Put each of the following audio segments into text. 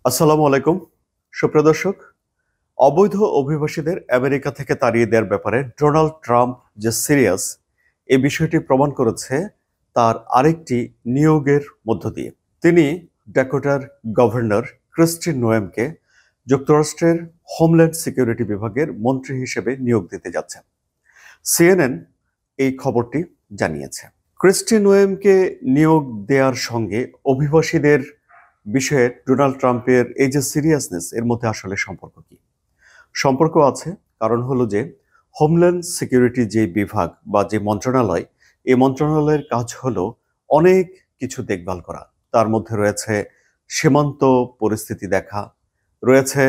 আসসালামু আলাইকুম সুপ্রিয় দর্শক। অবৈধ অভিবাসীদের আমেরিকা থেকে তাড়িয়ে দেওয়ার ব্যাপারে ডোনাল্ড ট্রাম্প যে সিরিয়াস, এই বিষয়টি প্রমাণ করেছে তার আরেকটি নিয়োগের মধ্য দিয়ে। তিনি ড্যাকোটার গভর্নর ক্রিস্টি নোয়েমকে যুক্তরাষ্ট্রের হোমল্যান্ড সিকিউরিটি বিভাগের মন্ত্রী হিসেবে নিয়োগ দিতে যাচ্ছেন। সিএনএন এই খবরটি জানিয়েছে। ক্রিস্টি নোয়েমকে নিয়োগ দেওয়ার সঙ্গে অভিবাসীদের বিষয়ে ডোনাল্ড ট্রাম্পের এই যে সিরিয়াসনেস, এর মধ্যে আসলে সম্পর্ক কি? সম্পর্ক আছে। কারণ হলো যে হোমল্যান্ড সিকিউরিটি যে বিভাগ বা যে মন্ত্রণালয়, এই মন্ত্রণালয়ের কাজ হলো অনেক কিছু দেখভাল করা। তার মধ্যে রয়েছে সীমান্ত পরিস্থিতি দেখা, রয়েছে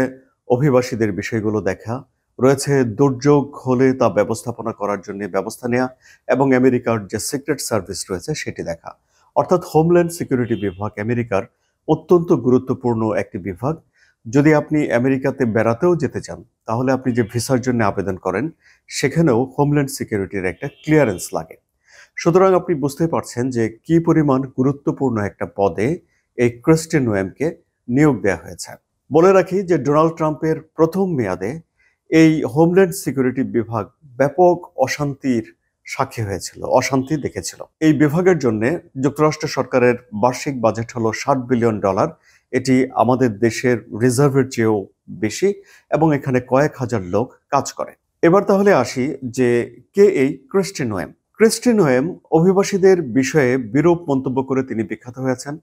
অভিবাসীদের বিষয়গুলো দেখা, রয়েছে দুর্যোগ হলে তা ব্যবস্থাপনা করার জন্য ব্যবস্থা নেওয়া, এবং আমেরিকার যে সিক্রেট সার্ভিস রয়েছে সেটি দেখা। অর্থাৎ হোমল্যান্ড সিকিউরিটি বিভাগ আমেরিকার অত্যন্ত গুরুত্বপূর্ণ একটি বিভাগ। যদি আপনি আমেরিকাতে বেড়াতেও যেতে চান, তাহলে আপনি যে ভিসার জন্য আবেদন করেন, সেখানেও হোমল্যান্ড সিকিউরিটির একটা ক্লিয়ারেন্স লাগে। সুতরাং আপনি বুঝতে পারছেন যে কি পরিমাণ গুরুত্বপূর্ণ একটা পদে এই ক্রিস্টি নোয়েমকে নিয়োগ দেওয়া হয়েছে। বলে রাখি যে ডোনাল্ড ট্রাম্পের প্রথম মেয়াদে এই হোমল্যান্ড সিকিউরিটি বিভাগ ব্যাপক অশান্তির সাক্ষী হয়েছিল, অশান্তি দেখেছিল। এই বিভাগের জন্য যুক্তরাষ্ট্র সরকারের বার্ষিক বাজেট হলো $60 বিলিয়ন। এটি আমাদের দেশের রিজার্ভের চেয়েও বেশি, এবং এখানে কয়েক হাজার লোক কাজ করে। এবার তাহলে আসি যে কে এই ক্রিস্টি নোয়েম। ক্রিস্টি নোয়েম অভিবাসীদের বিষয়ে বিরূপ মন্তব্য করে তিনি বিখ্যাত হয়েছেন,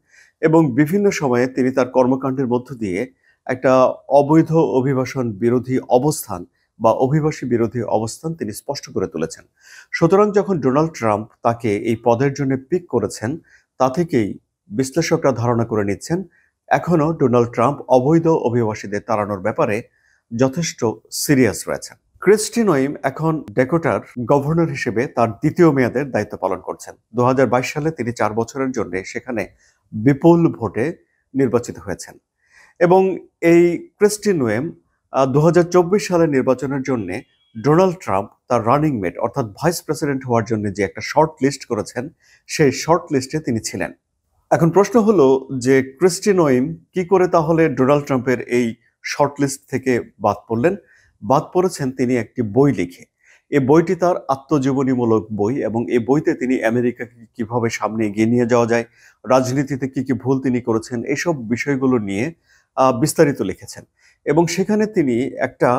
এবং বিভিন্ন সময়ে তিনি তার কর্মকাণ্ডের মধ্য দিয়ে একটা অবৈধ অভিবাসন বিরোধী অবস্থান বা অভিবাসী বিরোধী অবস্থান তিনি স্পষ্ট করে তুলেছেন। সুতরাং যখন ডোনাল্ড ট্রাম্প তাকে এই পদের জন্য পিক করেছেন, তা থেকেই বিশ্লেষকরা ধারণা করে নিচ্ছেন এখনও ডোনাল্ড ট্রাম্প অবৈধ অভিবাসীদের তাড়ানোর ব্যাপারে যথেষ্ট সিরিয়াস রয়েছেন। ক্রিস্টি নোয়েম এখন ডেকোটার গভর্নর হিসেবে তার দ্বিতীয় মেয়াদের দায়িত্ব পালন করছেন। 2022 সালে তিনি 4 বছরের জন্য সেখানে বিপুল ভোটে নির্বাচিত হয়েছেন, এবং এই ক্রিস্টি নোয়েম 2024 সালের নির্বাচনের জন্য ডোনাল্ড ট্রাম্প তার রানিং মেট অর্থাৎ ভাইস প্রেসিডেন্ট হওয়ার জন্য যে একটা শর্ট লিস্ট করেছেন, সেই শর্ট লিস্টে তিনি ছিলেন। এখন প্রশ্ন হলো যে ক্রিস্টি নোয়েম কি করে তাহলে ডোনাল্ড ট্রাম্পের এই শর্ট লিস্ট থেকে বাদ পড়লেন? বাদ পড়েছেন তিনি একটি বই লিখে। এই বইটি তার আত্মজীবনীমূলক বই, এবং এই বইতে তিনি আমেরিকাকে কিভাবে সামনে এগিয়ে নিয়ে যাওয়া যায়, রাজনীতিতে কি কি ভুল তিনি করেছেন, এইসব বিষয়গুলো নিয়ে বিস্তারিত লিখেছেন। এবং সেখানে তিনি একটা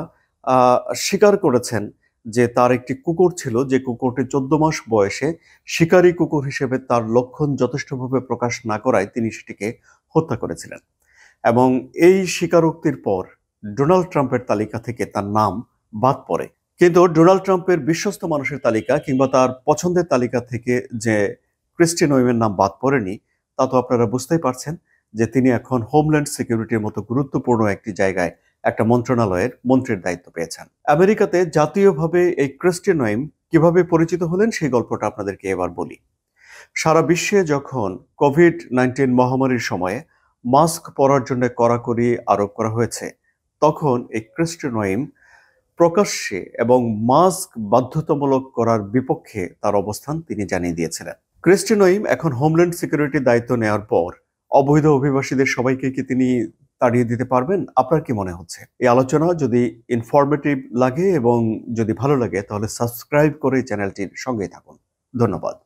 স্বীকার করেছেন যে তার একটি কুকুর ছিল, যে কুকুরটি 14 মাস বয়সে শিকারী কুকুর হিসেবে তার লক্ষণ যথেষ্টভাবে প্রকাশ না করায় তিনি সেটিকে হত্যা করেছিলেন। এবং এই স্বীকারোক্তির পর ডোনাল্ড ট্রাম্পের তালিকা থেকে তার নাম বাদ পড়ে। কিন্তু ডোনাল্ড ট্রাম্পের বিশ্বস্ত মানুষের তালিকা কিংবা তার পছন্দের তালিকা থেকে যে ক্রিস্টি নোয়েমের নাম বাদ পড়েনি, তা তো আপনারা বুঝতেই পারছেন যে তিনি এখন হোমল্যান্ড সিকিউরিটির মতো গুরুত্বপূর্ণ একটি জায়গায় একটা মন্ত্রণালয়ের মন্ত্রীর দায়িত্ব পেয়েছেন। আমেরিকাতে জাতীয়ভাবে এই ক্রিস্টি নোয়েম কিভাবে পরিচিত হলেন, সেই গল্পটা আপনাদেরকে এবার বলি। সারা বিশ্বে যখন কোভিড-19 মহামারীর সময়ে মাস্ক পরার জন্য কড়াকড়ি আরোপ করা হয়েছে, তখন এই ক্রিস্টি নোয়েম প্রকাশ্যে এবং মাস্ক বাধ্যতামূলক করার বিপক্ষে তার অবস্থান তিনি জানিয়ে দিয়েছিলেন। ক্রিস্টি নোয়েম এখন হোমল্যান্ড সিকিউরিটির দায়িত্ব নেওয়ার পর অবৈধ অভিবাসীদের সবাইকে কি তিনি তাড়িয়ে দিতে পারবেন? আপনার কি মনে হচ্ছে? এই আলোচনা যদি ইনফরমেটিভ লাগে এবং যদি ভালো লাগে, তাহলে সাবস্ক্রাইব করে চ্যানেলটির সঙ্গেই থাকুন। ধন্যবাদ।